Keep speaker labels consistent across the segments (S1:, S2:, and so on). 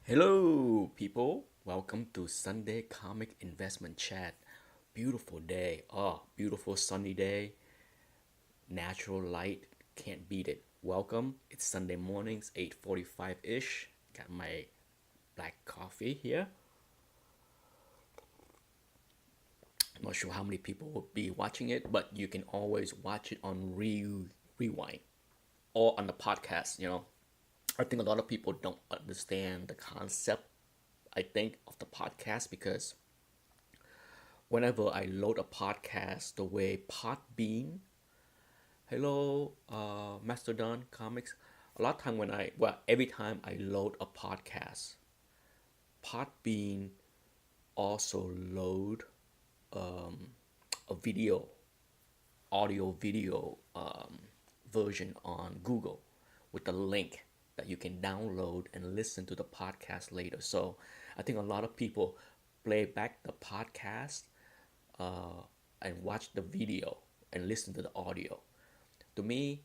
S1: Hello, people. Welcome to Sunday Comic Investment Chat. Beautiful day. Beautiful sunny day. Natural light. Can't beat it. Welcome. It's Sunday mornings, 8:45 ish. Got my black coffee here. I'm not sure how many people will be watching it, but you can always watch it on rewind or on the podcast. I think a lot of people don't understand the concept, I think, of the podcast because whenever I load a podcast the way Podbean, hello, Mastodon Comics, a lot of time every time I load a podcast, Podbean also load um, a audio video version on Google with the link that you can download and listen to the podcast later. So I think a lot of people play back the podcast uh, and watch the video and listen to the audio. To me,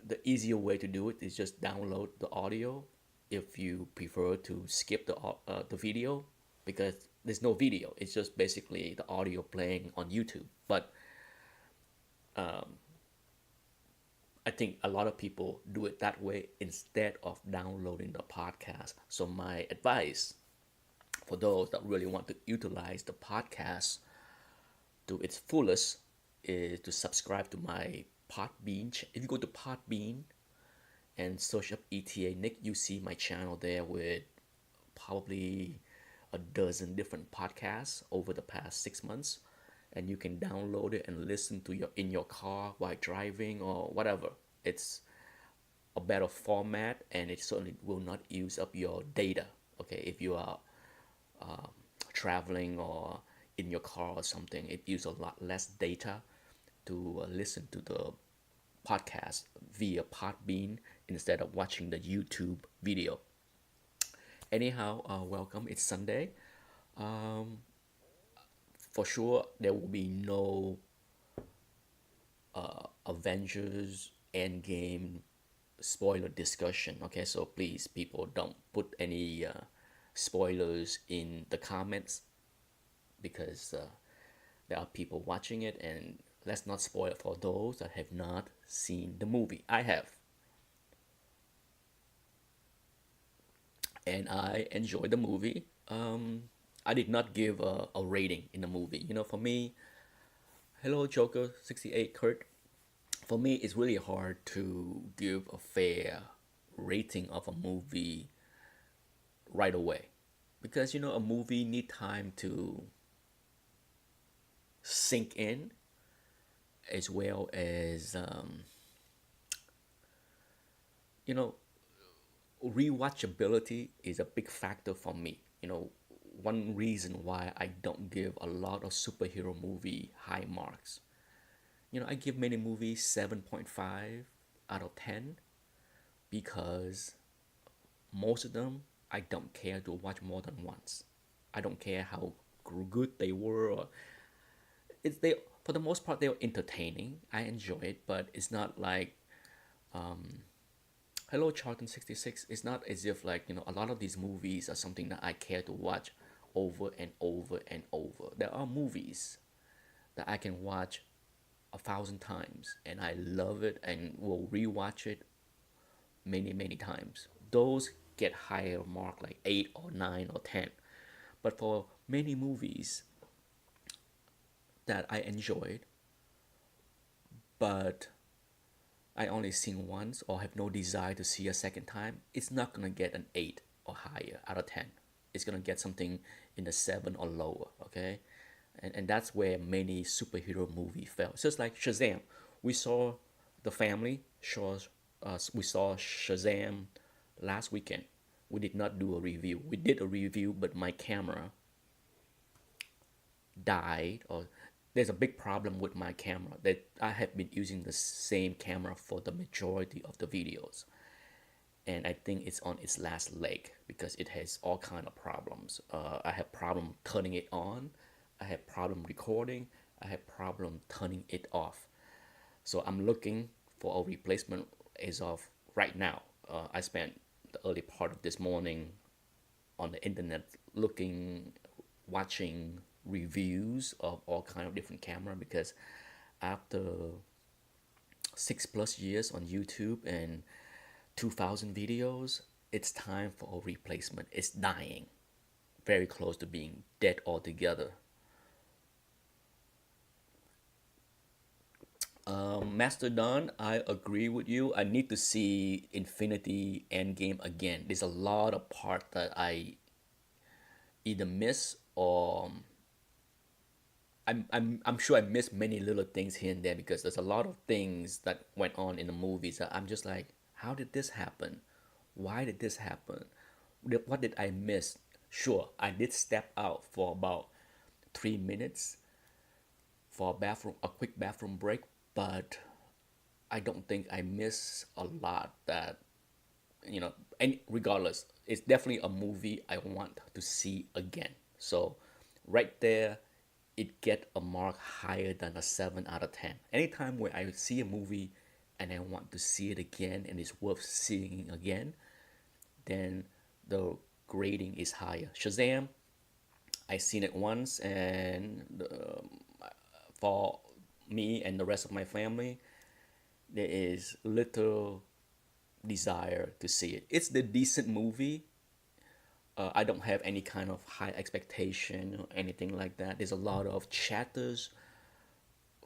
S1: the easier way to do it is just download the audio if you prefer to skip the video because there's no video. It's just basically the audio playing on YouTube. But I think a lot of people do it that way instead of downloading the podcast. So my advice for those that really want to utilize the podcast to its fullest is to subscribe to my Podbean. If you go to Podbean and search up ETA Nick, you see my channel there with probably a dozen different podcasts over the past 6 months, and you can download it and listen to your car while driving or whatever. It's a better format, and it certainly will not use up your data. Okay, if you are traveling or in your car or something, it uses a lot less data to listen to the podcast via Podbean instead of watching the YouTube video. Anyhow, welcome. It's Sunday. Um, for sure, there will be no Avengers Endgame spoiler discussion. Okay, so please, people, don't put any spoilers in the comments because there are people watching it, and let's not spoil for those that have not seen the movie. I have, and I enjoyed the movie. I did not give a rating in the movie. For me, hello Joker 68 Kurt. For me, it's really hard to give a fair rating of a movie right away because a movie need time to sink in as well as you know rewatchability is a big factor for me. One reason why I don't give a lot of superhero movie high marks. I give many movies 7.5 out of 10 because most of them I don't care to watch more than once. I don't care how good they were. Or it's they For the most part they're entertaining. I enjoy it, but it's not like hello Charlton 66. It's not as if a lot of these movies are something that I care to watch over and over and over. There are movies that I can watch 1,000 times and I love it and will rewatch it many many times. Those get higher mark like 8 or 9 or 10. But for many movies that I enjoyed but I only seen once or have no desire to see a second time, it's not gonna get an 8 or higher out of 10. It's gonna get something in the 7 or lower, okay? And that's where many superhero movie fell. It's just like Shazam. We saw the family, we saw Shazam last weekend. We did not do a review. We did a review, but my camera died, or there's a big problem with my camera that I have been using the same camera for the majority of the videos, and I think it's on its last leg because it has all kind of problems. I have problem turning it on, I have problem recording, I have problem turning it off. So I'm looking for a replacement as of right now. I spent the early part of this morning on the internet looking, watching reviews of all kind of different camera because after 6 plus years on YouTube and 2,000 videos, it's time for a replacement. It's dying, very close to being dead altogether. Master Don, I agree with you. I need to see Infinity Endgame again. There's a lot of part that I either miss or I'm sure I missed many little things here and there because there's a lot of things that went on in the movies that I'm just like, how did this happen? Why did this happen? What did I miss? Sure, I did step out for about 3 minutes for a quick bathroom break, but I don't think I miss a lot that and regardless, it's definitely a movie I want to see again. So right there, it get a mark higher than a 7 out of 10. Anytime where I see a movie and I want to see it again and it's worth seeing again, then the grading is higher. Shazam, I seen it once, and for me and the rest of my family, there is little desire to see it. It's the decent movie. I don't have any kind of high expectation or anything like that. There's a lot of chatters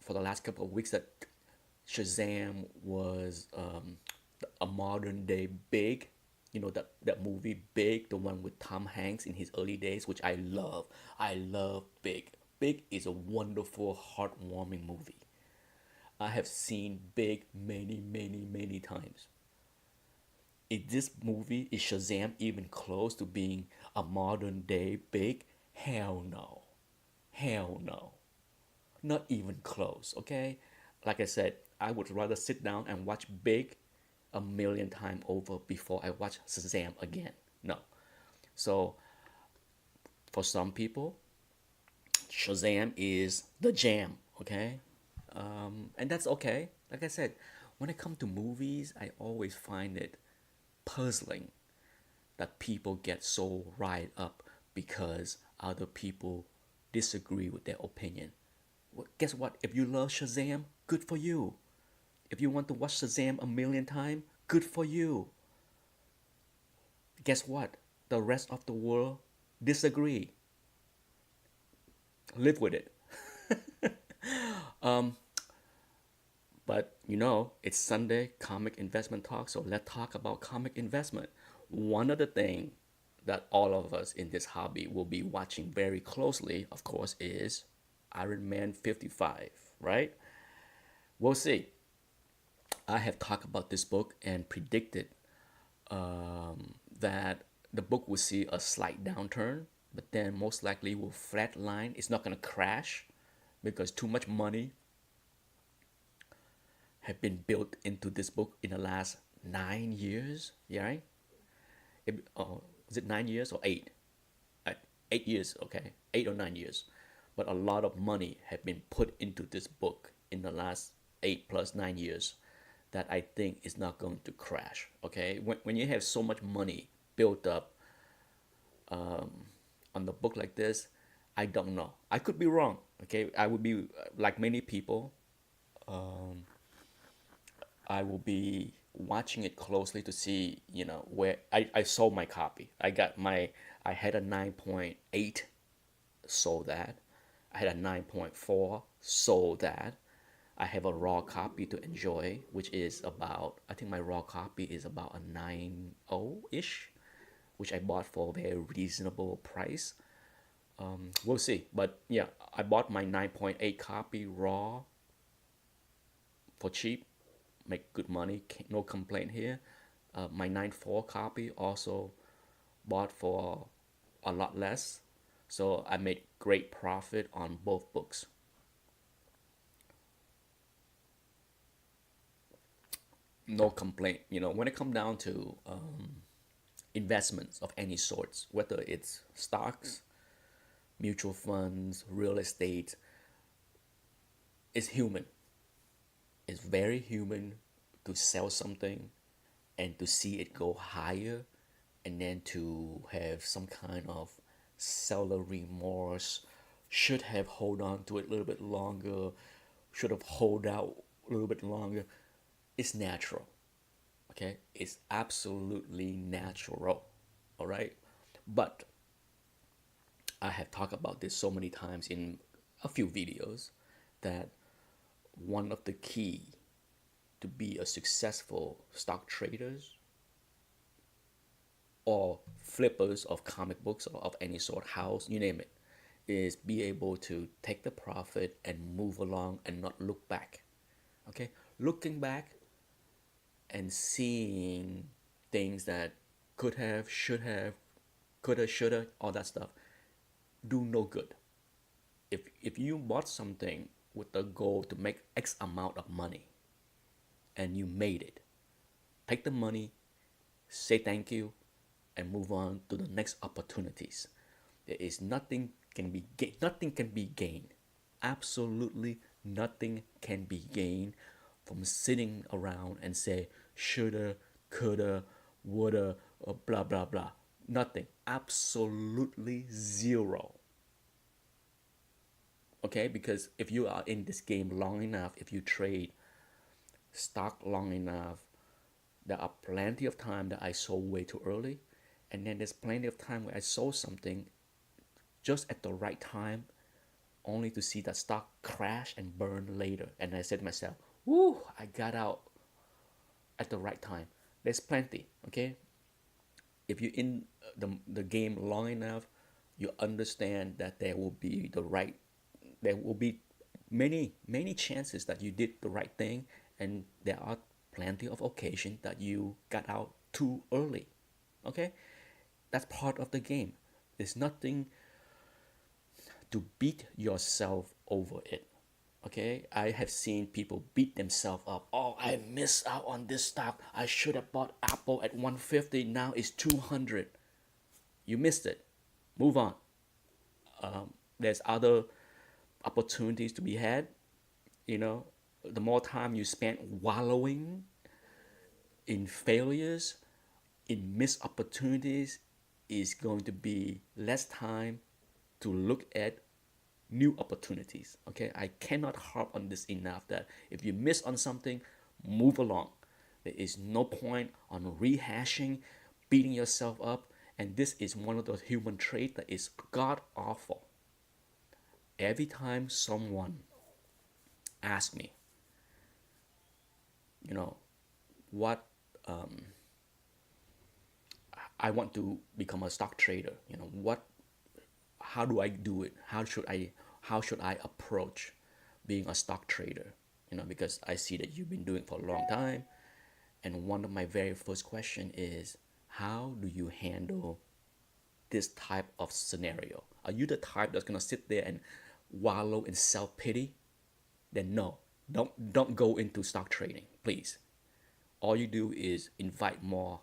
S1: for the last couple of weeks that Shazam was a modern day Big. You know that movie Big, the one with Tom Hanks in his early days, which I love. I love Big. Big is a wonderful, heartwarming movie. I have seen Big many, many, many times. Is this movie, is Shazam even close to being a modern day Big? Hell no. Hell no. Not even close, okay? Like I said, I would rather sit down and watch Big a million times over before I watch Shazam again. No. So, for some people, Shazam is the jam, okay? And that's okay. Like I said, when it comes to movies, I always find it puzzling that people get so riled up because other people disagree with their opinion. Well, guess what? If you love Shazam, good for you. If you want to watch Shazam a million times, good for you. Guess what? The rest of the world disagree. Live with it. But it's Sunday comic investment talk, so let's talk about comic investment. One of the things that all of us in this hobby will be watching very closely, of course, is Iron Man 55, right? We'll see. I have talked about this book and predicted that the book will see a slight downturn, but then most likely will flatline. It's not going to crash because too much money have been built into this book in the last 9 years. Yeah, right? Is it 9 years or eight? 8 years, okay, 8 or 9 years. But a lot of money have been put into this book in the last 8 plus 9 years that I think is not going to crash. Okay, when you have so much money built up on the book like this, I don't know. I could be wrong. Okay, I would be like many people. I will be watching it closely to see, where I sold my copy. I had a 9.8, sold that. I had a 9.4, sold that. I have a raw copy to enjoy, which is about, I think my raw copy is about a 9.0 ish, which I bought for a very reasonable price. We'll see. But yeah, I bought my 9.8 copy raw for cheap, make good money, no complaint here. My 9.4 copy also bought for a lot less, so I made great profit on both books. No complaint. When it comes down to investments of any sorts, whether it's stocks, mutual funds, real estate, it's human. It's very human to sell something and to see it go higher and then to have some kind of seller remorse, should have hold on to it a little bit longer, should have hold out a little bit longer. It's natural. Okay, it's absolutely natural. All right, but I have talked about this so many times in a few videos that one of the key to be a successful stock traders or flippers of comic books or of any sort, house, you name it, is be able to take the profit and move along and not look back. Okay, looking back and seeing things that could have, should have, coulda, shoulda, all that stuff, do no good. If you bought something with the goal to make X amount of money and you made it, take the money, say thank you, and move on to the next opportunities. There is nothing can be gained. Absolutely nothing can be gained from sitting around and say shoulda, coulda, woulda, or blah blah blah. Nothing. Absolutely zero. Okay, because if you are in this game long enough, if you trade stock long enough, there are plenty of time that I sold way too early, and then there's plenty of time where I sold something just at the right time, only to see that stock crash and burn later. And I said to myself, "Woo! I got out at the right time." There's plenty. Okay, if you're in the game long enough, you understand that there will be many chances that you did the right thing, and there are plenty of occasions that you got out too early. Okay, that's part of the game. There's nothing to beat yourself over it. Okay, I have seen people beat themselves up. Oh, I missed out on this stock. I should have bought Apple at 150. Now it's 200. You missed it. Move on. There's other opportunities to be had. You know, the more time you spend wallowing in failures, in missed opportunities, is going to be less time to look at new opportunities. Okay, I cannot harp on this enough that if you miss on something, move along. There is no point on rehashing, beating yourself up, and this is one of those human traits that is god awful. Every time someone asks me, you know, what I want to become a stock trader, how do I do it? How should I approach being a stock trader? Because I see that you've been doing it for a long time, and one of my very first question is, how do you handle this type of scenario? Are you the type that's gonna sit there and wallow in self pity? Then no, don't go into stock trading, please. All you do is invite more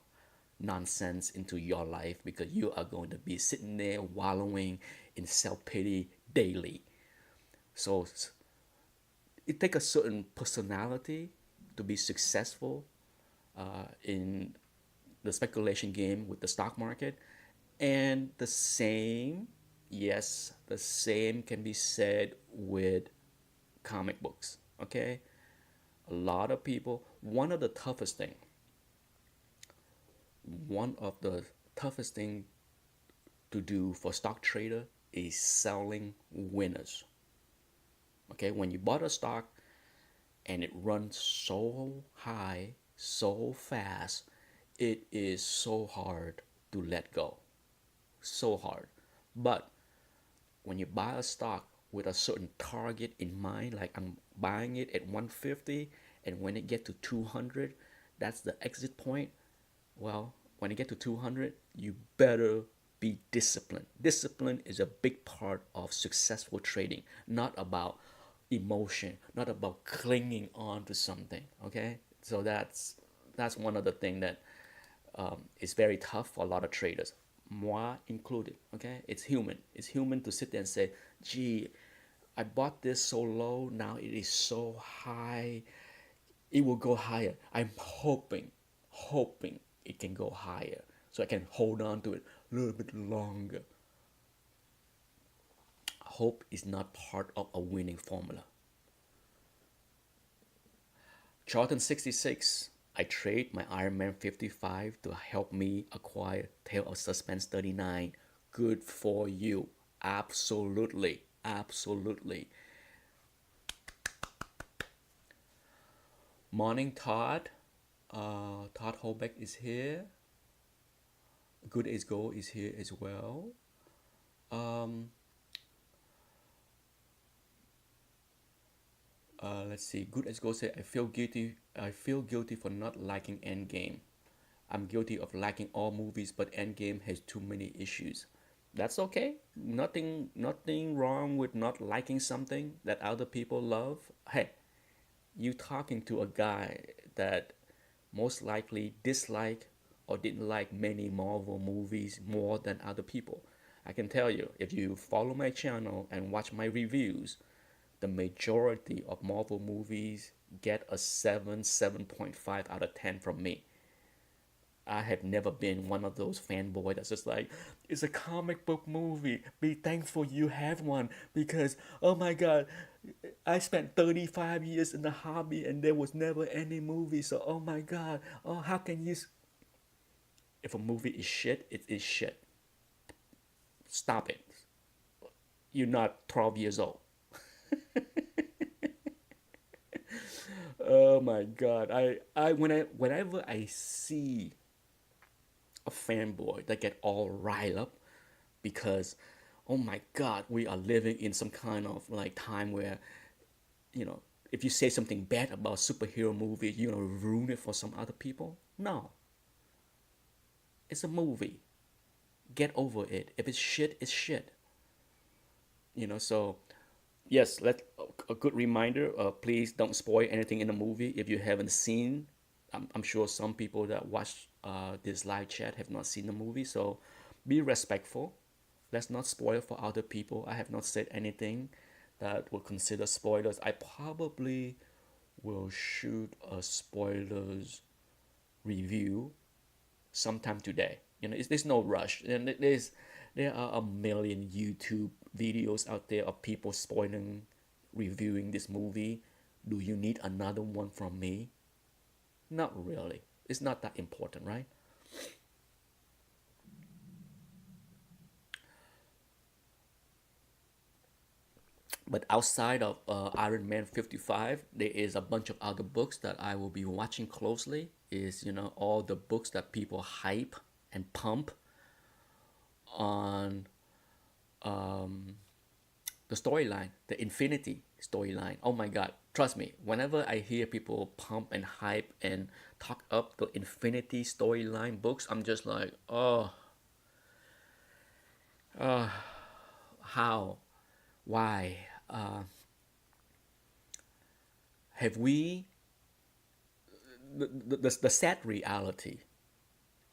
S1: nonsense into your life, because you are going to be sitting there wallowing in self pity daily. So it takes a certain personality to be successful in the speculation game with the stock market. And the same, yes, the same can be said with comic books. Okay, a lot of people, one of the toughest thing to do for stock trader is selling winners. Okay, when you bought a stock and it runs so high so fast, it is so hard to let go. So hard. But when you buy a stock with a certain target in mind, like I'm buying it at 150, and when it get to 200, that's the exit point. Well, when you get to 200, you better be disciplined. Discipline is a big part of successful trading, not about emotion, not about clinging on to something. Okay, so that's one of the things that is very tough for a lot of traders, moi included. Okay, it's human. It's human to sit there and say, "Gee, I bought this so low. Now it is so high. It will go higher. I'm hoping it can go higher." so I can hold on to it a little bit longer. Hope is not part of a winning formula. Charlton 66. I trade my Iron Man 55 to help me acquire Tale of Suspense 39. Good for you. Absolutely. Absolutely. Morning, Todd. Todd Holbeck is here. Good as Gold is here as well. Um, let's see. Good as Gold said, I feel guilty. I feel guilty for not liking Endgame. I'm guilty of liking all movies, but Endgame has too many issues. That's okay. Nothing wrong with not liking something that other people love. Hey, you talking to a guy that most likely dislike or didn't like many Marvel movies more than other people. I can tell you, if you follow my channel and watch my reviews, the majority of Marvel movies get a 7, 7.5 out of 10 from me. I have never been one of those fanboy that's just like, it's a comic book movie. Be thankful you have one because, oh my god, I spent 35 years in the hobby and there was never any movie. So, oh my god, oh, how can you. If a movie is shit, it is shit. Stop it. You're not 12 years old. Oh my god. Whenever I see a fanboy that get all riled up because oh my god, we are living in some kind of like time where you know if you say something bad about superhero movie, you know, ruin it for some other people. No, it's a movie. Get over it. If it's shit, it's shit. So yes, let a good reminder. Please don't spoil anything in the movie if you haven't seen. I'm sure some people that watch this live chat have not seen the movie, so be respectful. Let's not spoil for other people. I have not said anything that will consider spoilers. I probably will shoot a spoilers review sometime today. There's no rush, and there are a million YouTube videos out there of people spoiling, reviewing this movie. Do you need another one from me? Not really. It's not that important, right? But outside of Iron Man 55, there is a bunch of other books that I will be watching closely. Is all the books that people hype and pump on the storyline, the Infinity storyline. Oh my God, trust me. Whenever I hear people pump and hype and talk up the Infinity storyline books, I'm just like, oh, how, why? Have we the sad reality?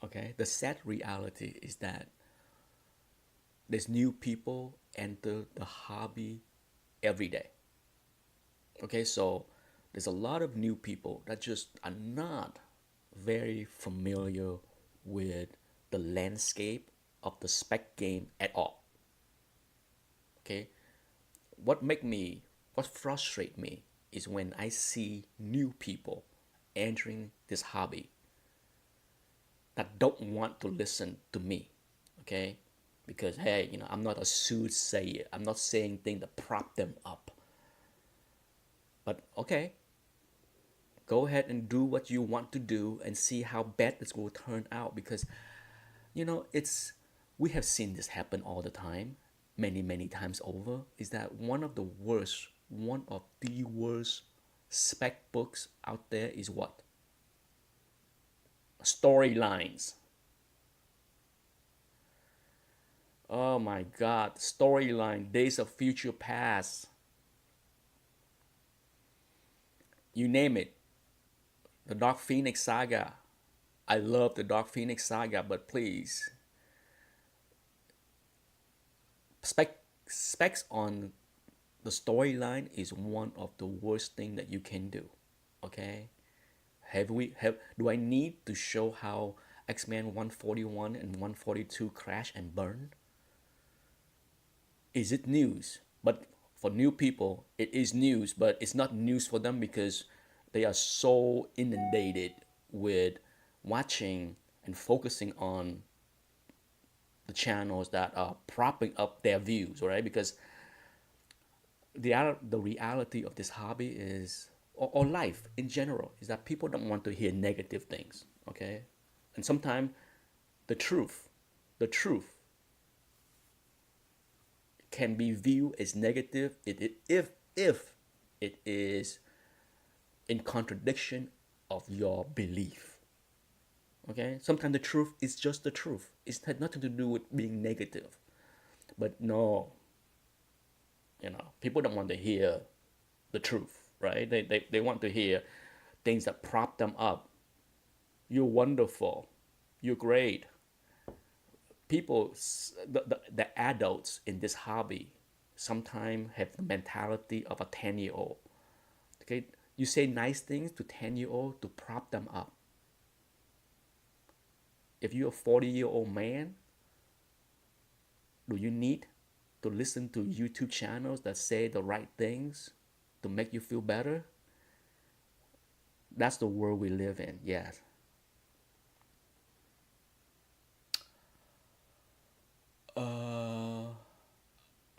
S1: Okay, the sad reality is that there's new people enter the hobby every day. Okay, so there's a lot of new people that just are not very familiar with the landscape of the spec game at all. Okay, what frustrates me is when I see new people entering this hobby that don't want to listen to me. Okay, because hey, I'm not a soothsayer. I'm not saying things to prop them up. But okay, go ahead and do what you want to do and see how bad this will turn out because it's we have seen this happen all the time, many times over. Is that one of the worst spec books out there is what? Storylines. Oh my god, storyline, Days of Future Past. You name it. The Dark Phoenix saga. I love the Dark Phoenix saga, but please, specs on the storyline is one of the worst thing that you can do. Okay, have we have? Do I need to show how X-Men 141 and 142 crash and burn? Is it news? But for new people, it is news, but it's not news for them because they are so inundated with watching and focusing on the channels that are propping up their views, right? Because the reality of this hobby is, or life in general, is that people don't want to hear negative things, okay? And sometimes the truth, the truth can be viewed as negative if it is in contradiction of your belief. Okay? Sometimes the truth is just the truth. It's had nothing to do with being negative. But no, people don't want to hear the truth, right? They want to hear things that prop them up. You're wonderful. You're great. People, the adults in this hobby sometimes have the mentality of a 10-year-old. Okay? You say nice things to 10-year-old to prop them up. If you're a 40-year-old man, do you need to listen to YouTube channels that say the right things to make you feel better? That's the world we live in, yes. Uh,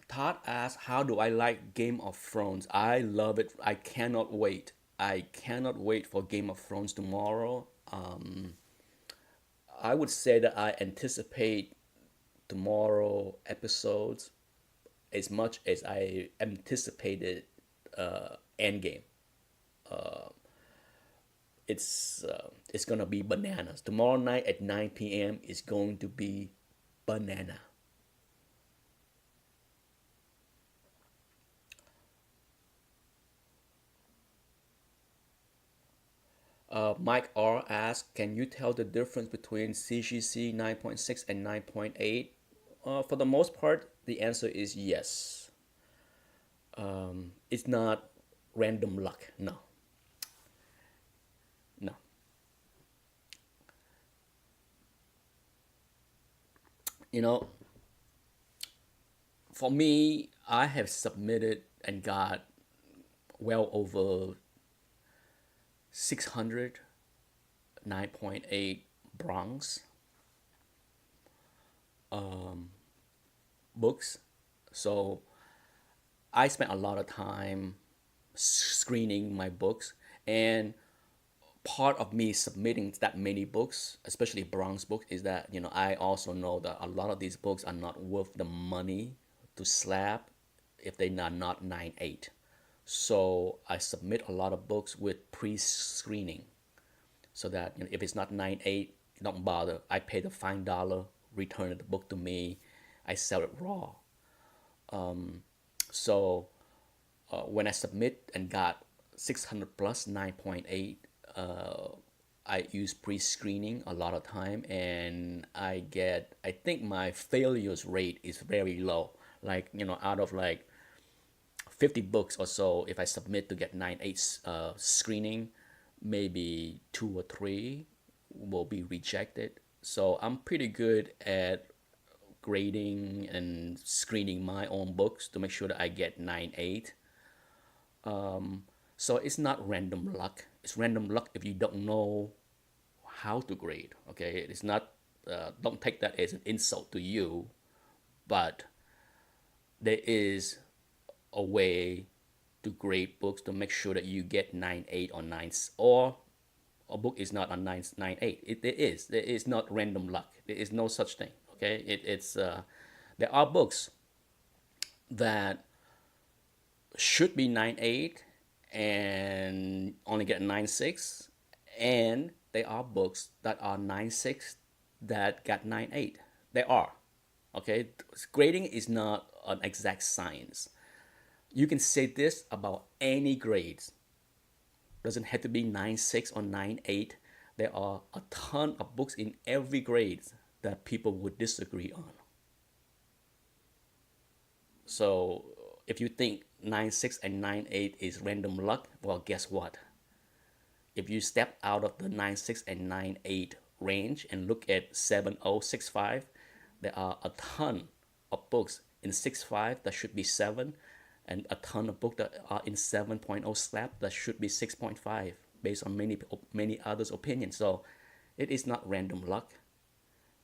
S1: Todd asked, how do I like Game of Thrones? I love it. I cannot wait. I cannot wait for Game of Thrones tomorrow. I would say that I anticipate tomorrow episodes as much as I anticipated Endgame. It's gonna be bananas. Tomorrow night at 9 p.m. is going to be banana. Mike R asks, can you tell the difference between CGC 9.6 and 9.8? For the most part, the answer is yes. It's not random luck. No, no. You know, for me, I have submitted and got well over 600 9.8 bronze books. So I spent a lot of time screening my books, and part of me submitting that many books, especially bronze books, is that I also know that a lot of these books are not worth the money to slap if they are not 9.8. So I submit a lot of books with pre-screening, so that if it's not 9.8, don't bother. I pay the $5, return the book to me, I sell it raw. So when I submit and got 600 plus 9.8, I use pre-screening a lot of time, and I think my failures rate is very low. Like, out of like 50 books or so, if I submit to get 9.8 screening, maybe 2 or 3 will be rejected. So I'm pretty good at grading and screening my own books to make sure that I get 9.8. So it's not random luck. It's random luck if you don't know how to grade. Okay, it's not. Don't take that as an insult to you, but there is a way to grade books to make sure that you get 9.8 or 9, or a book is not a 9.8. There is not random luck. There is no such thing. Okay, it's there are books that should be 9.8 and only get 9.6, and there are books that are 9.6 that got 9.8. There are. Okay, grading is not an exact science. You can say this about any grades. Doesn't have to be 9.6 or 9.8. There are a ton of books in every grade that people would disagree on. So if you think 9.6 and 9.8 is random luck, well, guess what? If you step out of the 9.6 and 9.8 range and look at 7065, there are a ton of books in 65 that should be 7, and a ton of books that are in 7.0 slab that should be 6.5 based on many others' opinions. So it is not random luck.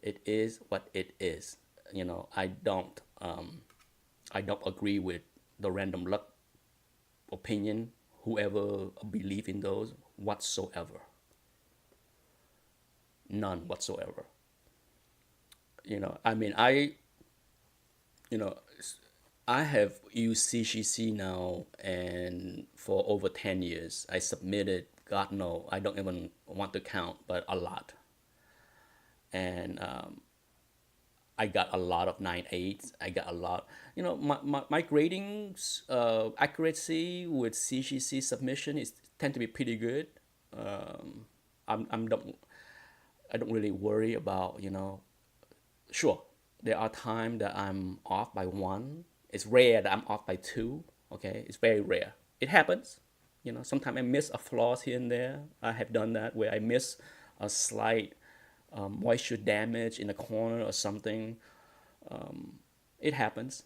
S1: It is what it is. I don't agree with the random luck opinion, whoever believe in those whatsoever. None whatsoever. I mean, you know, I have used CGC now, and for over 10 years, I submitted, God no, I don't even want to count, but a lot. And I got a lot of 9.8s. I got a lot. My gradings accuracy with CGC submission is tend to be pretty good. I'm don't I don't really worry about. Sure, there are times that I'm off by one. It's rare that I'm off by two. Okay, it's very rare. It happens. Sometimes I miss a flaws here and there. I have done that where I miss a slight moisture damage in the corner or something. It happens.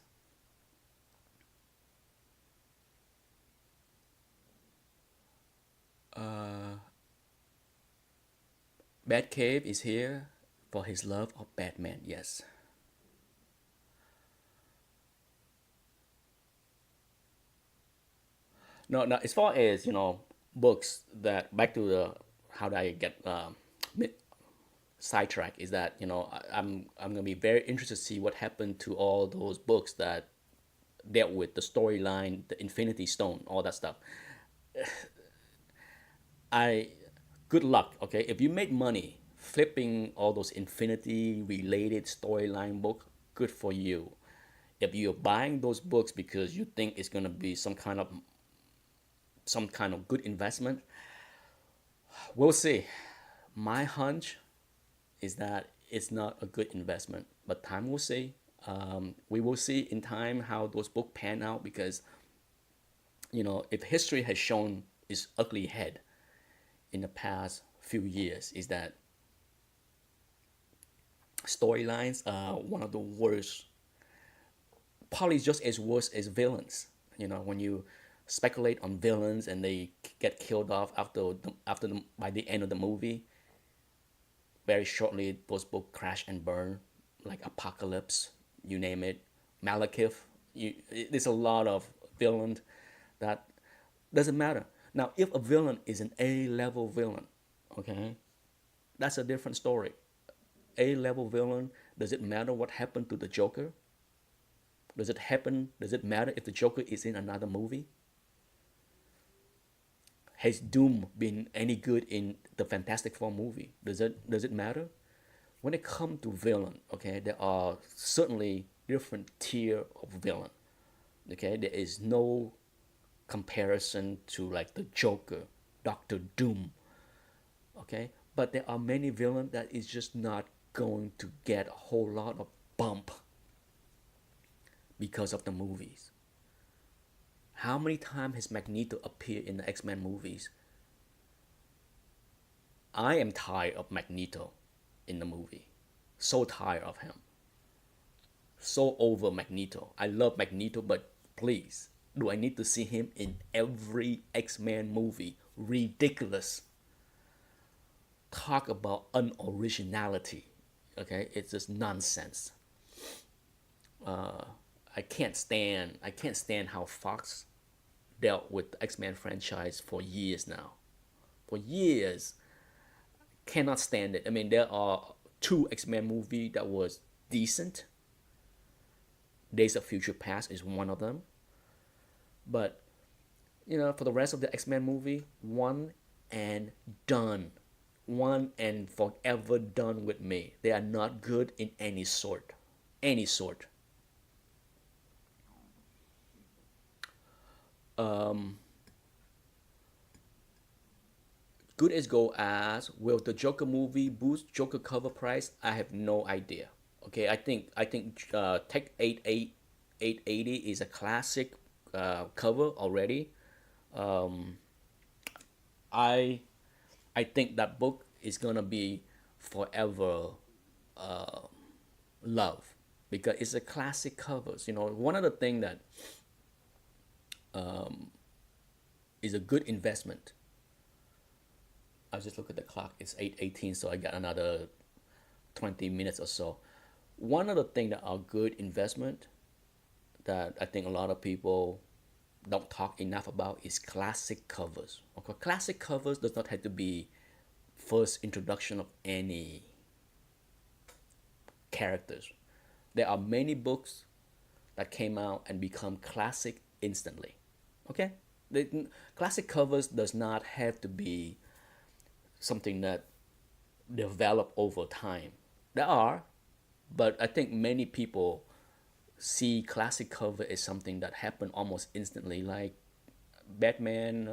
S1: Batcave is here for his love of Batman. Yes. No, no. As far as books that back to the how do I get sidetrack is that I'm gonna be very interested to see what happened to all those books that dealt with the storyline, the Infinity Stone, all that stuff. I Good luck. Okay, if you make money flipping all those Infinity related storyline book, good for you. If you're buying those books because you think it's gonna be some kind of good investment, we'll see. My hunch is that it's not a good investment, but time will see. We will see in time how those books pan out because if history has shown its ugly head in the past few years, is that storylines are one of the worst, probably just as worse as villains. When you speculate on villains and they get killed off by the end of the movie, very shortly those books crash and burn, like Apocalypse, you name it, Malekith. There's a lot of villain that doesn't matter. Now, if a villain is an A-level villain, okay, that's a different story. A-level villain, does it matter what happened to the Joker? Does it matter if the Joker is in another movie? Has Doom been any good in the Fantastic Four movie? Does it matter? When it comes to villain, okay, there are certainly different tier of villain. Okay, there is no comparison to like the Joker, Doctor Doom. Okay, but there are many villains that is just not going to get a whole lot of bump because of the movies. How many times has Magneto appeared in the X-Men movies? I am tired of Magneto in the movie. So tired of him. So over Magneto. I love Magneto, but please, do I need to see him in every X-Men movie? Ridiculous. Talk about unoriginality. Okay, it's just nonsense. I can't stand how Fox dealt with the X-Men franchise for years now. For years. Cannot stand it. I mean, there are two X-Men movie that was decent. Days of Future Past is one of them. But for the rest of the X-Men movie, one and done. One and forever done with me. They are not good in any sort. Any sort. Good as gold as will the Joker movie boost Joker cover price? I have no idea. Okay, I think Tech 880 is a classic cover already. I I think that book is gonna be forever love because it's a classic covers. One of the thing that is a good investment. I just look at the clock. It's 8:18, so I got another 20 minutes or so. One of the things that are good investment that I think a lot of people don't talk enough about is classic covers. Okay, classic covers does not have to be first introduction of any characters. There are many books that came out and become classic instantly. Okay, the classic covers does not have to be something that develop over time. There are, but I think many people see classic cover as something that happened almost instantly, like Batman,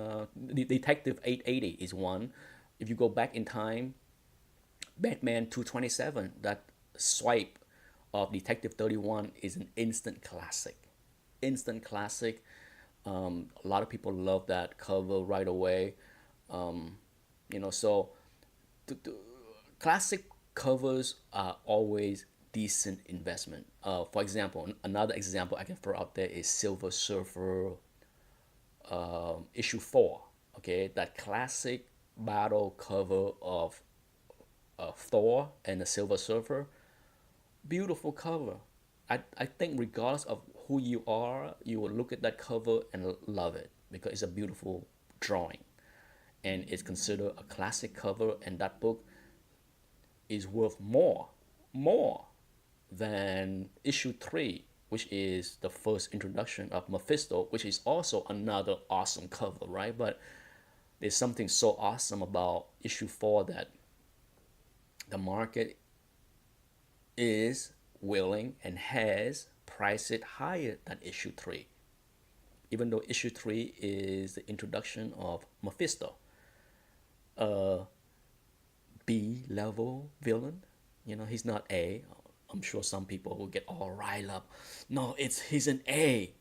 S1: Detective 880 is one. If you go back in time, Batman 227, that swipe of Detective 31 is an instant classic. Instant classic. A lot of people love that cover right away. So the classic covers are always decent investment. For example, another example I can throw out there is Silver Surfer issue 4. Okay, that classic battle cover of Thor and the Silver Surfer. Beautiful cover. I think regardless of who you are, you will look at that cover and love it because it's a beautiful drawing. And it's considered a classic cover, and that book is worth more than issue 3, which is the first introduction of Mephisto, which is also another awesome cover, right? But there's something so awesome about issue 4 that the market is willing and has priced it higher than issue 3, even though issue 3 is the introduction of Mephisto, a B level villain. He's not A. I'm sure some people will get all riled up. No, he's an A.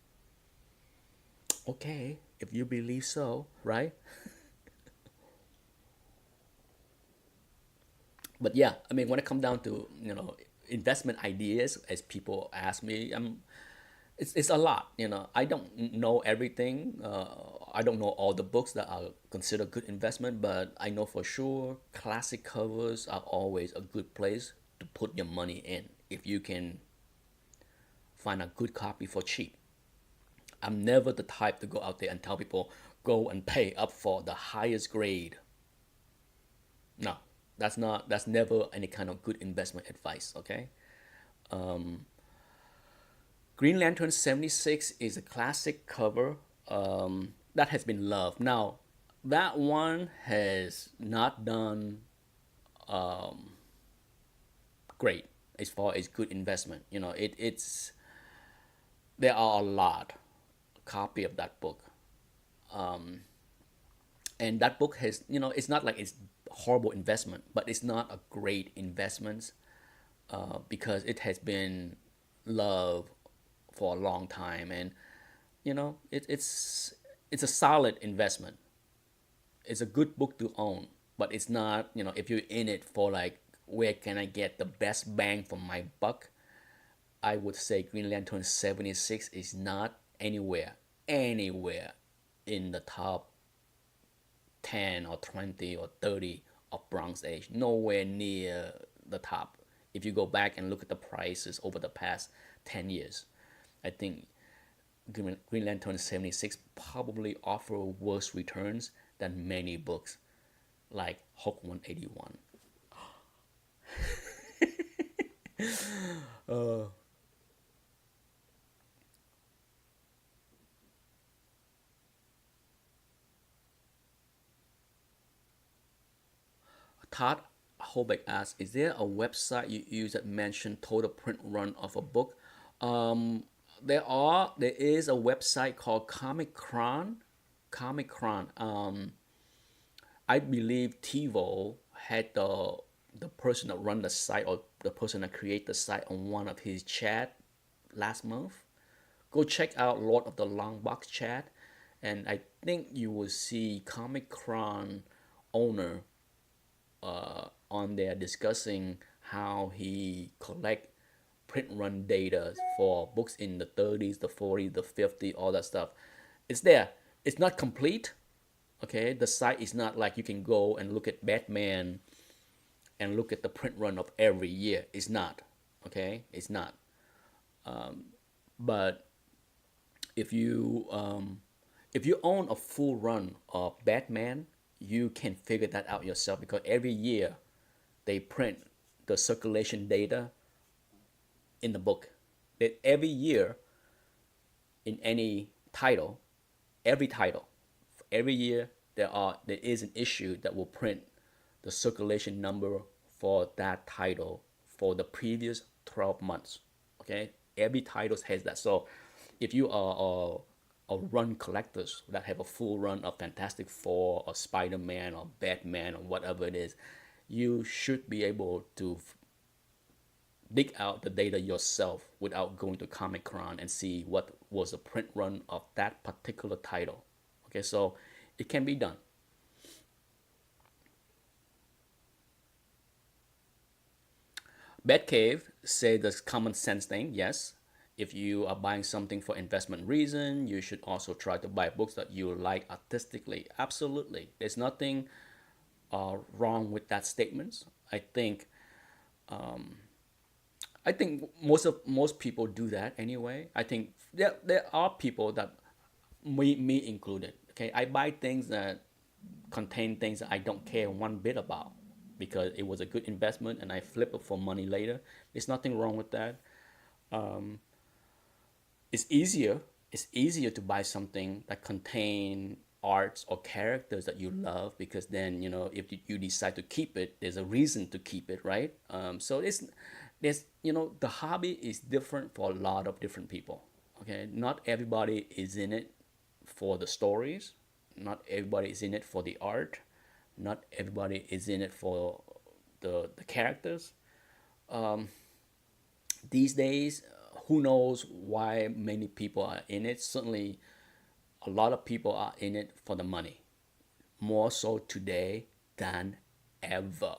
S1: Okay, if you believe so, right? But yeah, I mean, when it comes down to investment ideas, as people ask me, it's a lot. I don't know everything. I don't know all the books that are considered good investment, but I know for sure classic covers are always a good place to put your money in if you can find a good copy for cheap. I'm never the type to go out there and tell people go and pay up for the highest grade. No, that's never any kind of good investment advice. Okay. Green Lantern 76 is a classic cover that has been loved. Now, that one has not done great as far as good investment. It's there are a lot copy of that book, and that book has it's not like it's horrible investment, but it's not a great investment because it has been loved for a long time, and it's a solid investment. It's a good book to own, but it's not, if you're in it for like where can I get the best bang for my buck, I would say Green Lantern 76 is not anywhere in the top 10 or 20 or 30 of Bronze Age. Nowhere near the top. If you go back and look at the prices over the past 10 years, I think Green Lantern 76 probably offer worse returns than many books like Hulk 181. Todd Holbeck asks, is there a website you use that mention total print run of a book? There is a website called Comichron. Comichron. I believe TiVo had the person that run the site or the person that create the site on one of his chat last month. Go check out Lord of the Long Box chat, and I think you will see Comichron owner on there discussing how he collect print run data for books in the 30s, the 40s, the 50s, all that stuff. It's there. It's not complete. Okay, the site is not like you can go and look at Batman and look at the print run of every year. It's not. Okay, it's not. But if you own a full run of Batman, you can figure that out yourself because every year they print the circulation data in the book. That every year in any title, every title, every year there is an issue that will print the circulation number for that title for the previous 12 months. Okay, every title has that. So if you are a run collectors that have a full run of Fantastic Four or Spider-Man or Batman or whatever it is, you should be able to dig out the data yourself without going to Comic-Con and see what was the print run of that particular title. Okay, so it can be done. Batcave say the common sense thing. Yes, if you are buying something for investment reason, you should also try to buy books that you like artistically. Absolutely, there's nothing wrong with that statement. I think most people do that anyway. I think there are people that me included. Okay, I buy things that contain things that I don't care one bit about because it was a good investment and I flip it for money later. There's nothing wrong with that. It's easier. It's easier to buy something that contain arts or characters that you love because then if you decide to keep it, there's a reason to keep it, right? So there's the hobby is different for a lot of different people. Okay, not everybody is in it for the stories. Not everybody is in it for the art. Not everybody is in it for the characters. These days, who knows why many people are in it? Certainly, a lot of people are in it for the money, more so today than ever.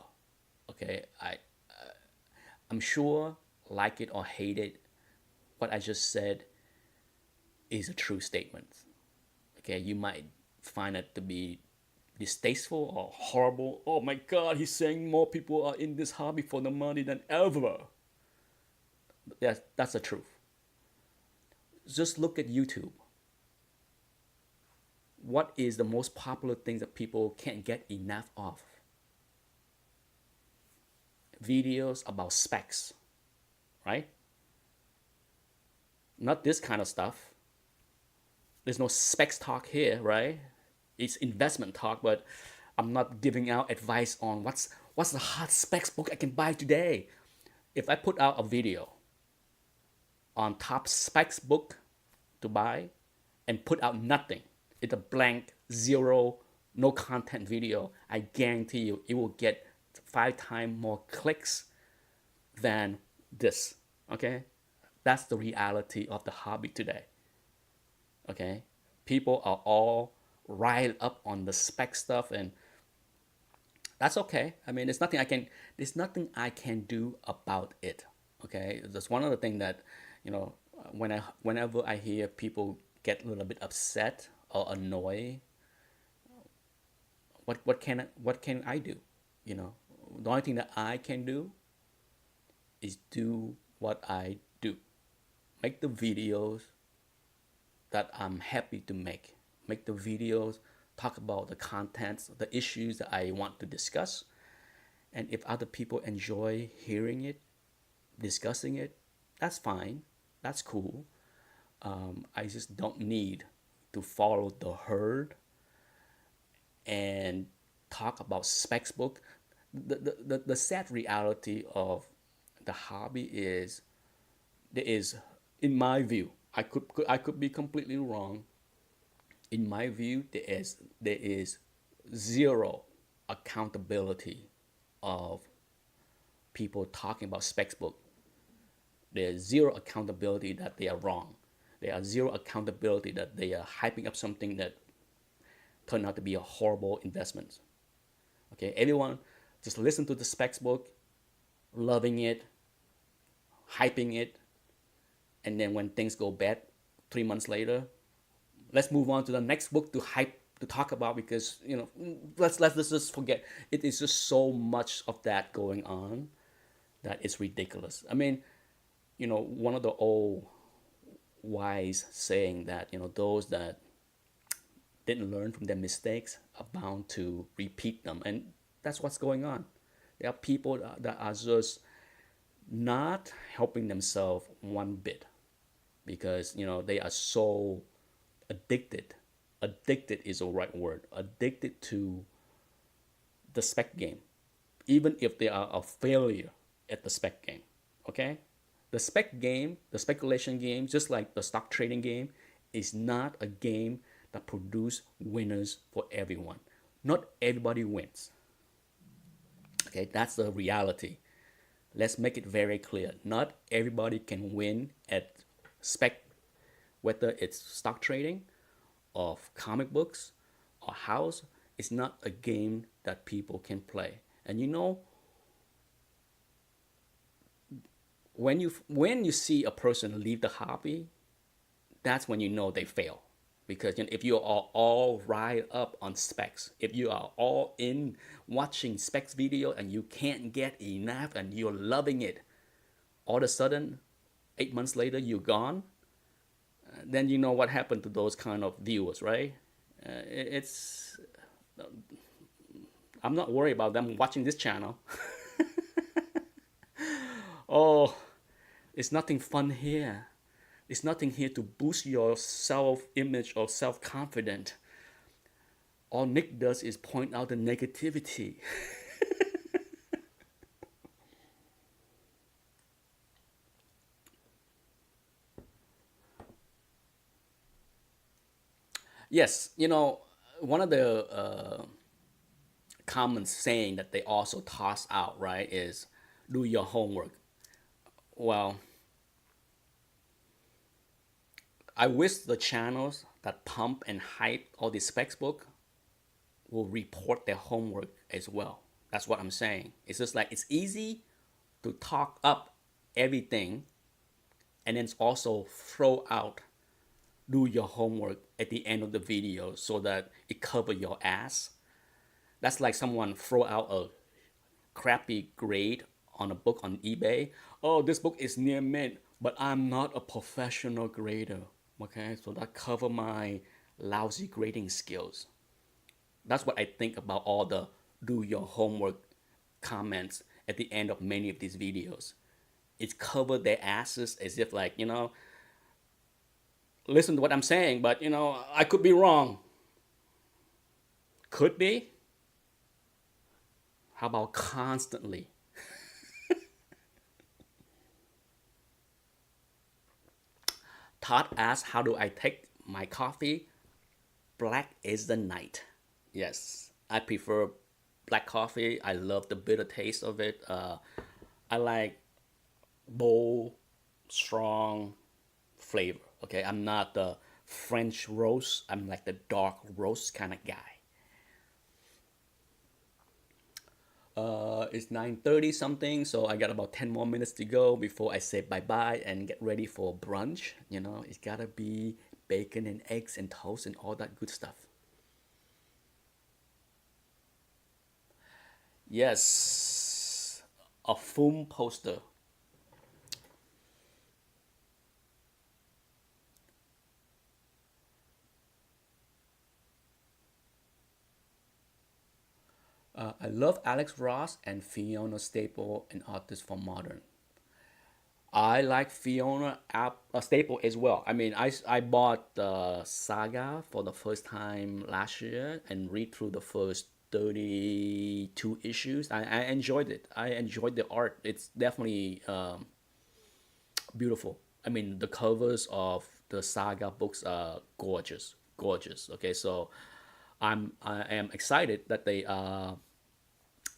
S1: Okay, I'm sure, like it or hate it, what I just said is a true statement. Okay, you might find it to be distasteful or horrible. Oh my God, he's saying more people are in this hobby for the money than ever. That's the truth. Just look at YouTube. What is the most popular thing that people can't get enough of? Videos about specs, right? Not this kind of stuff. There's no specs talk here, right? It's investment talk, but I'm not giving out advice on what's the hot specs book I can buy today. If I put out a video on top specs book to buy and put out nothing, it's a blank, zero, no content video, I guarantee you it will get 5 times more clicks than this. Okay, that's the reality of the hobby today. Okay, people are all riled up on the spec stuff, and that's okay. I mean, there's nothing I can do about it. Okay, that's one of the things that whenever I hear people get a little bit upset or annoyed, what can I do? The only thing that I can do is do what I do. Make the videos that I'm happy to make. Make the videos, talk about the contents, the issues that I want to discuss. And if other people enjoy hearing it, discussing it, that's fine. That's cool. I just don't need to follow the herd and talk about specs book. The sad reality of the hobby is there is, in my view, I could be completely wrong. In my view, there is zero accountability of people talking about specs book. There's zero accountability that they are wrong. There are zero accountability that they are hyping up something that turned out to be a horrible investment. Okay, everyone, Just listen to the specs book, loving it, hyping it, and then when things go bad 3 months later, let's move on to the next book to hype to talk about, because let's just forget it. Is just so much of that going on that it's ridiculous. I mean, one of the old wise saying that those that didn't learn from their mistakes are bound to repeat them, and that's what's going on. There are people that are just not helping themselves one bit, because they are so addicted. Addicted is the right word. Addicted to the spec game, even if they are a failure at the spec game. Okay, the spec game, the speculation game, just like the stock trading game, is not a game that produce winners for everyone. Not everybody wins. Okay, that's the reality. Let's make it very clear. Not everybody can win at spec, whether it's stock trading, of comic books, or house. It's not a game that people can play. And when you see a person leave the hobby, that's when they fail. Because if you are all riled up on specs, if you are all in watching specs video and you can't get enough and you're loving it, all of a sudden 8 months later you're gone, then you know what happened to those kind of viewers, right? It's I'm not worried about them watching this channel. Oh, it's nothing fun here. It's nothing here to boost your self-image or self-confidence. All Nick does is point out the negativity. Yes, one of the common saying that they also toss out, right, is do your homework. Well, I wish the channels that pump and hype all these specs book will report their homework as well. That's what I'm saying. It's just like it's easy to talk up everything and then also throw out do your homework at the end of the video so that it cover your ass. That's like someone throw out a crappy grade on a book on eBay. Oh, this book is near mint, but I'm not a professional grader. Okay, so that cover my lousy grading skills. That's what I think about all the do your homework comments at the end of many of these videos. It's cover their asses as if like, listen to what I'm saying, but I could be wrong. Could be? How about constantly? Todd asked, how do I take my coffee? Black is the night. Yes, I prefer black coffee. I love the bitter taste of it. I like bold, strong flavor. Okay, I'm not the French roast. I'm like the dark roast kind of guy. It's 9:30 something, so I got about 10 more minutes to go before I say bye-bye and get ready for brunch. It's gotta be bacon and eggs and toast and all that good stuff. Yes, a foam poster. I love Alex Ross and Fiona Staple, an artist for modern. I like Fiona Staple as well. I mean, I bought the Saga for the first time last year and read through the first 32 issues. I enjoyed it. I enjoyed the art. It's definitely beautiful. I mean, the covers of the Saga books are gorgeous, gorgeous. Okay, so I am excited that they are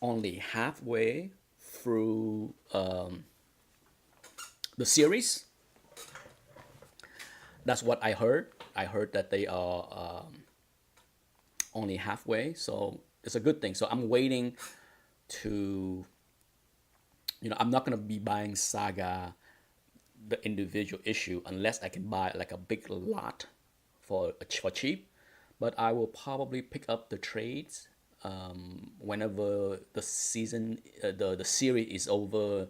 S1: only halfway through the series. That's what I heard. I heard that they are only halfway, so it's a good thing. So I'm waiting to, I'm not gonna be buying Saga the individual issue unless I can buy like a big lot for cheap. But I will probably pick up the trades whenever the season, the series is over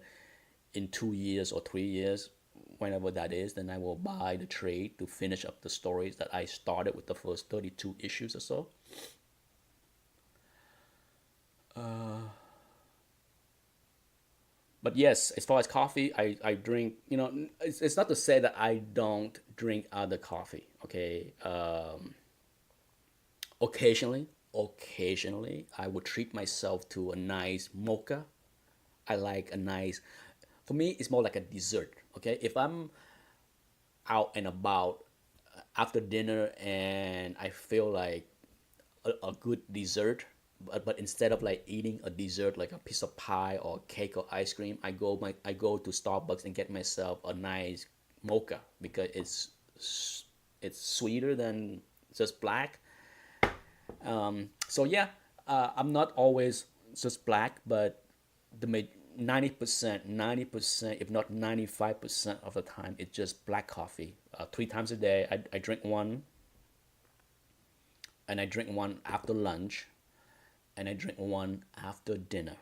S1: in 2 years or 3 years, whenever that is. Then I will buy the trade to finish up the stories that I started with the first 32 issues or so. But yes, as far as coffee, I drink, it's not to say that I don't drink other coffee, okay? Occasionally, I would treat myself to a nice mocha. I like a nice, for me, it's more like a dessert, okay? If I'm out and about after dinner and I feel like a good dessert, but instead of like eating a dessert like a piece of pie or cake or ice cream, I go to Starbucks and get myself a nice mocha because it's sweeter than just black. So yeah, I'm not always just black, but the 90%, if not 95% of the time, it's just black coffee. 3 times a day, I drink one, and I drink one after lunch, and I drink one after dinner.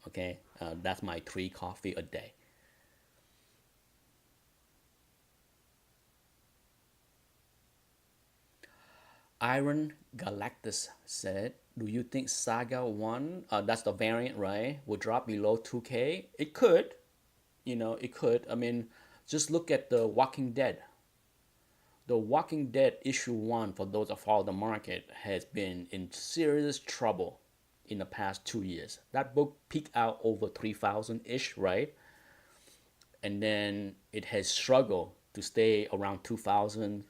S1: Okay, that's my 3 coffee a day. Iron Galactus said, "Do you think Saga One, that's the variant, right, will drop below 2K? It could, it could. I mean, just look at the Walking Dead. The Walking Dead issue one, for those that follow the market, has been in serious trouble in the past 2 years. That book peaked out over 3,000 ish, right? And then it has struggled to stay around 2,000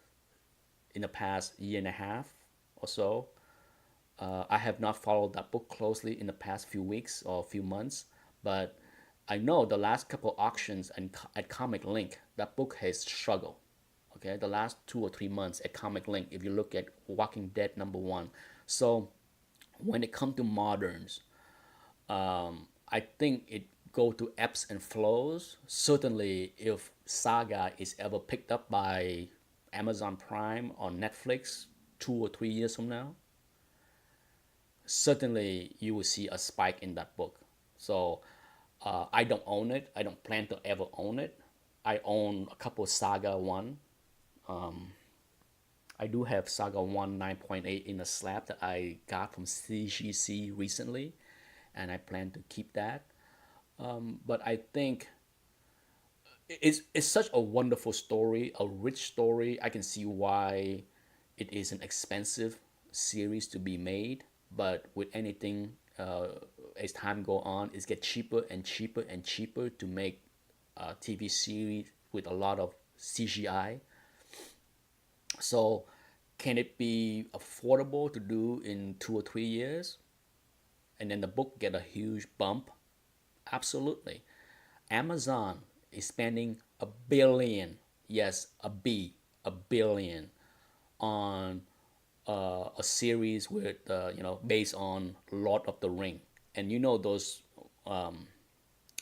S1: in the past year and a half or so. I have not followed that book closely in the past few weeks or few months, but I know the last couple auctions and at Comic Link, that book has struggled. Okay, the last 2 or 3 months at Comic Link, if you look at Walking Dead number one. So when it comes to moderns, I think it go to ebbs and flows. Certainly, if Saga is ever picked up by Amazon Prime or Netflix 2 or 3 years from now, certainly you will see a spike in that book. So I don't own it. I don't plan to ever own it. I own a couple Saga One. I do have Saga One 9.8 in a slab that I got from CGC recently, and I plan to keep that. But I think it's such a wonderful story, a rich story. I can see why it is an expensive series to be made, but with anything, as time go on, it get cheaper and cheaper and cheaper to make a TV series with a lot of CGI. So, can it be affordable to do in 2 or 3 years, and then the book get a huge bump? Absolutely. Amazon is spending a billion, yes, a billion on a series with based on Lord of the Ring, and those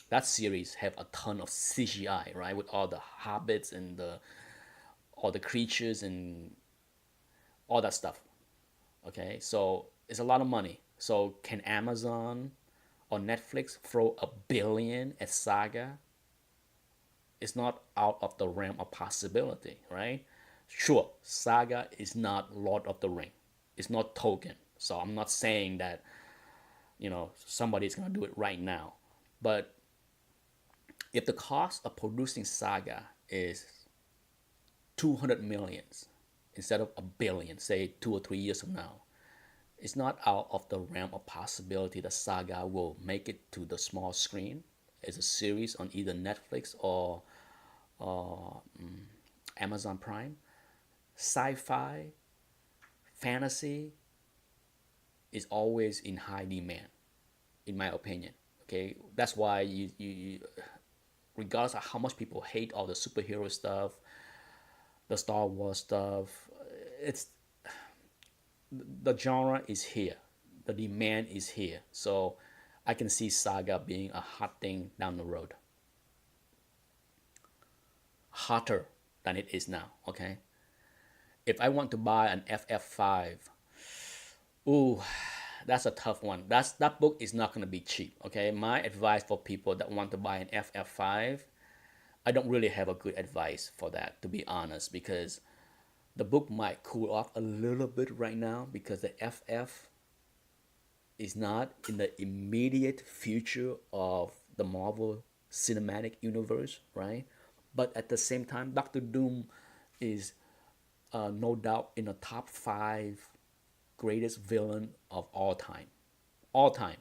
S1: that series have a ton of CGI, right, with all the hobbits and all the creatures and all that stuff. Okay, so it's a lot of money. So can Amazon or Netflix throw a billion at Saga? It's not out of the realm of possibility, right? Sure, Saga is not Lord of the Ring. It's not Tolkien. So I'm not saying that, somebody's going to do it right now. But if the cost of producing Saga is 200 millions instead of a billion, say 2 or 3 years from now, it's not out of the realm of possibility that Saga will make it to the small screen as a series on either Netflix or Amazon Prime. Sci-fi, fantasy is always in high demand, in my opinion. Okay, that's why regardless of how much people hate all the superhero stuff, the Star Wars stuff, it's the genre is here, the demand is here. So I can see Saga being a hot thing down the road, hotter than it is now. Okay, if I want to buy an FF5, ooh, that's a tough one. That book is not going to be cheap. Okay, my advice for people that want to buy an FF5, I don't really have a good advice for that, to be honest, because the book might cool off a little bit right now because the FF is not in the immediate future of the Marvel Cinematic Universe, right? But at the same time, Doctor Doom is no doubt in the top five greatest villain of all time. All time,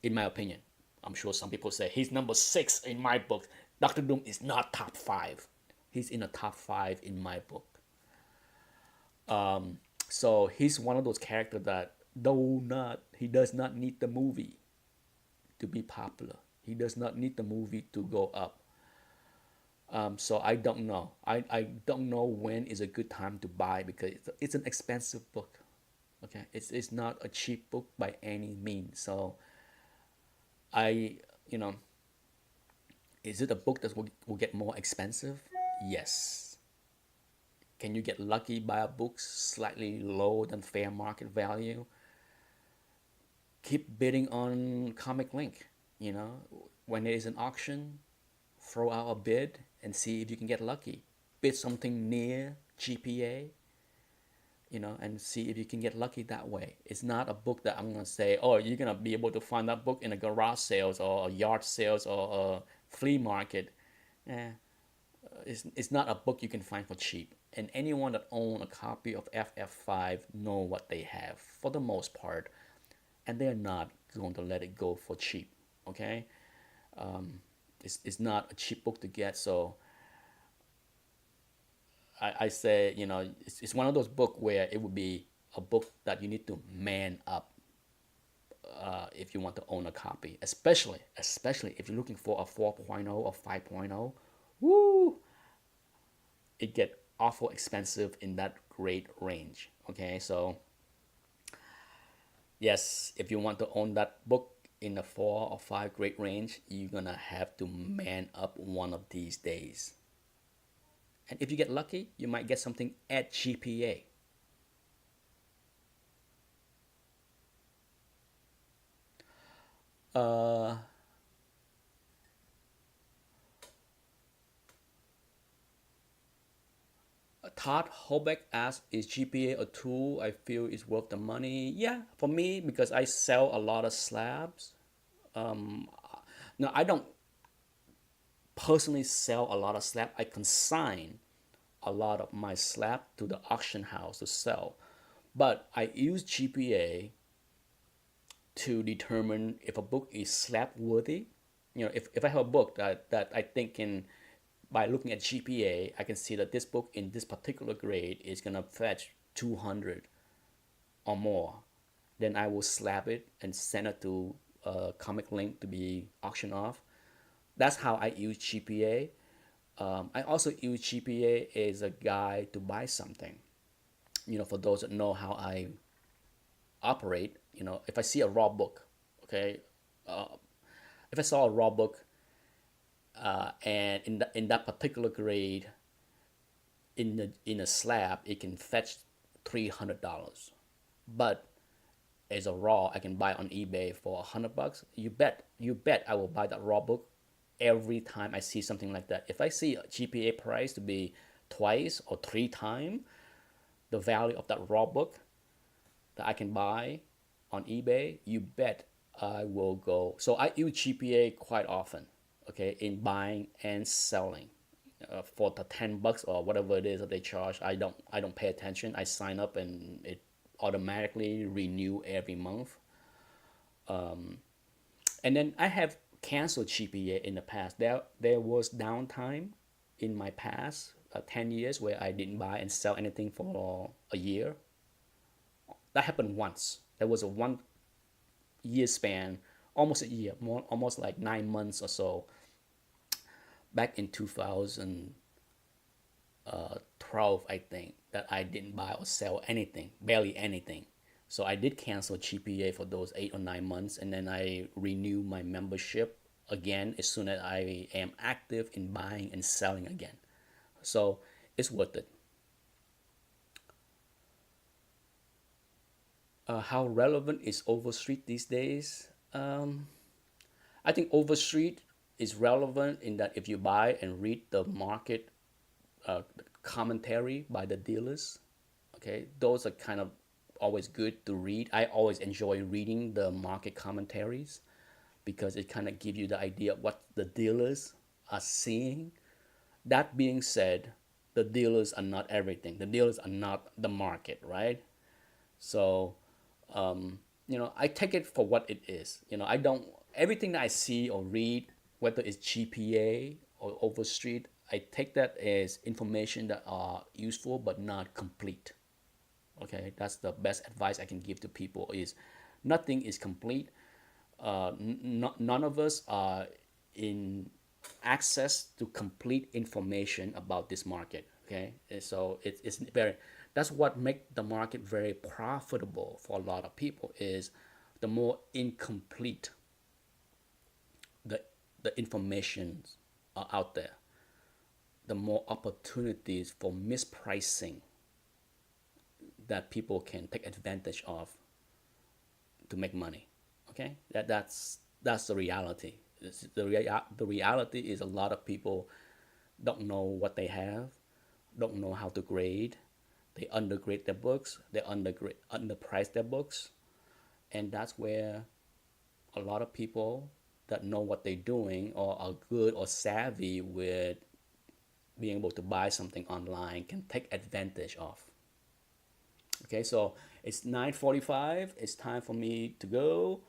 S1: in my opinion. I'm sure some people say he's number six in my book. Doctor Doom is not top five. He's in the top five in my book. So he's one of those characters that he does not need the movie to be popular. He does not need the movie to go up. So I don't know. I don't know when is a good time to buy because it's an expensive book. Okay, it's not a cheap book by any means. So I, you know, is it a book that will get more expensive? Yes. Can you get lucky by a book slightly lower than fair market value? Keep bidding on Comic Link. You know, when there is an auction, throw out a bid and see if you can get lucky. Bid something near GPA, and see if you can get lucky that way. It's not a book that I'm gonna say, oh, you're gonna be able to find that book in a garage sales or a yard sales or a flea market. Eh, it's not a book you can find for cheap. And anyone that own a copy of FF5 know what they have for the most part, and they're not going to let it go for cheap. Okay, it's not a cheap book to get. So I say, it's one of those books where it would be a book that you need to man up if you want to own a copy, especially if you're looking for a 4.0 or 5.0. Woo, it get awful expensive in that grade range. Okay, so yes, if you want to own that book in the 4 or 5 grade range, you're gonna have to man up one of these days. And if you get lucky, you might get something at GPA. Uh, Todd Hobeck asks, is GPA a tool I feel is worth the money? Yeah, for me, because I sell a lot of slabs. No, I don't personally sell a lot of slab. I consign a lot of my slab to the auction house to sell. But I use GPA to determine if a book is slab worthy. If I have a book that I think can, by looking at GPA, I can see that this book in this particular grade is gonna fetch 200 or more, then I will slap it and send it to a Comic Link to be auctioned off. That's how I use GPA. I also use GPA as a guide to buy something. For those that know how I operate, if I see a raw book, okay, uh, if I saw a raw book and in that particular grade, in a slab, it can fetch $300. But as a raw, I can buy on eBay for $100. You bet I will buy that raw book every time I see something like that. If I see a GPA price to be twice or three times the value of that raw book that I can buy on eBay, you bet I will go. So I use GPA quite often, okay, in buying and selling. For the $10 or whatever it is that they charge, I don't pay attention. I sign up and it automatically renew every month. And then I have canceled GPA in the past. There was downtime in my past 10 years where I didn't buy and sell anything for a year. That happened once. There was a 1 year span, almost a year, more almost like 9 months or so, back in 2012, I think, that I didn't buy or sell anything, barely anything. So I did cancel GPA for those 8 or 9 months, and then I renew my membership again as soon as I am active in buying and selling again. So it's worth it. How relevant is Overstreet these days? I think Overstreet is relevant in that if you buy and read the market uh, commentary by the dealers, okay, those are kind of always good to read. I always enjoy reading the market commentaries because it kind of gives you the idea of what the dealers are seeing. That being said, the dealers are not everything. The dealers are not the market, right? So, I take it for what it is. I don't, everything that I see or read, whether it's GPA or Overstreet, I take that as information that are useful but not complete. Okay, that's the best advice I can give to people is nothing is complete. None of us are in access to complete information about this market. Okay, and so it's very, that's what make the market very profitable for a lot of people is the more incomplete the the information are out there, the more opportunities for mispricing that people can take advantage of to make money. Okay, that's the reality. The reality is a lot of people don't know what they have, don't know how to grade. They undergrade their books. They underprice their books, and that's where a lot of people that know what they're doing or are good or savvy with being able to buy something online can take advantage of. Okay, so it's 9:45. It's time for me to go.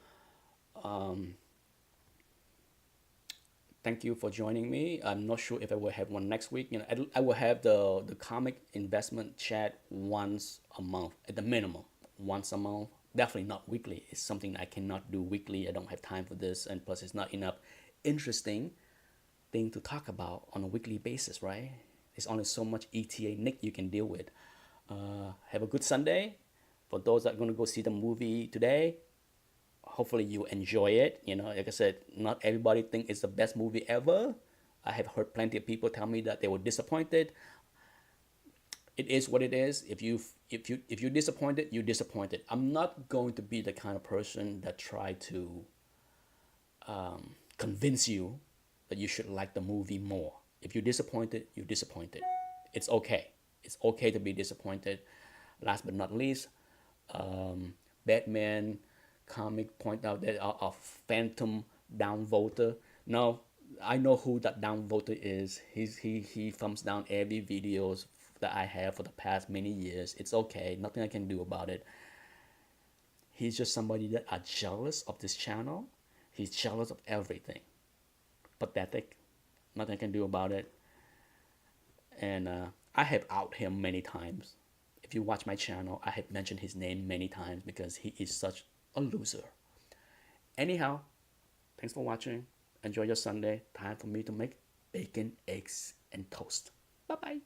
S1: Thank you for joining me. I'm not sure if I will have one next week. I will have the comic investment chat once a month at the minimum. Once a month, definitely not weekly. It's something I cannot do weekly. I don't have time for this, and plus, it's not enough interesting thing to talk about on a weekly basis, right? There's only so much ETA Nick you can deal with. Have a good Sunday. For those that are going to go see the movie today, hopefully you enjoy it. Like I said, not everybody think it's the best movie ever. I have heard plenty of people tell me that they were disappointed. It is what it is. If you're disappointed, you're disappointed. I'm not going to be the kind of person that try to convince you that you should like the movie more. If you're disappointed, you're disappointed. It's okay. It's okay to be disappointed. Last but not least, Batman comic point out that a phantom downvoter. No, I know who that downvoter is. He thumbs down every videos that I have for the past many years. It's okay. Nothing I can do about it. He's just somebody that are jealous of this channel. He's jealous of everything. Pathetic. Nothing I can do about it. And I have out him many times. If you watch my channel, I have mentioned his name many times because he is such a loser. Anyhow, thanks for watching. Enjoy your Sunday. Time for me to make bacon, eggs, and toast. Bye bye.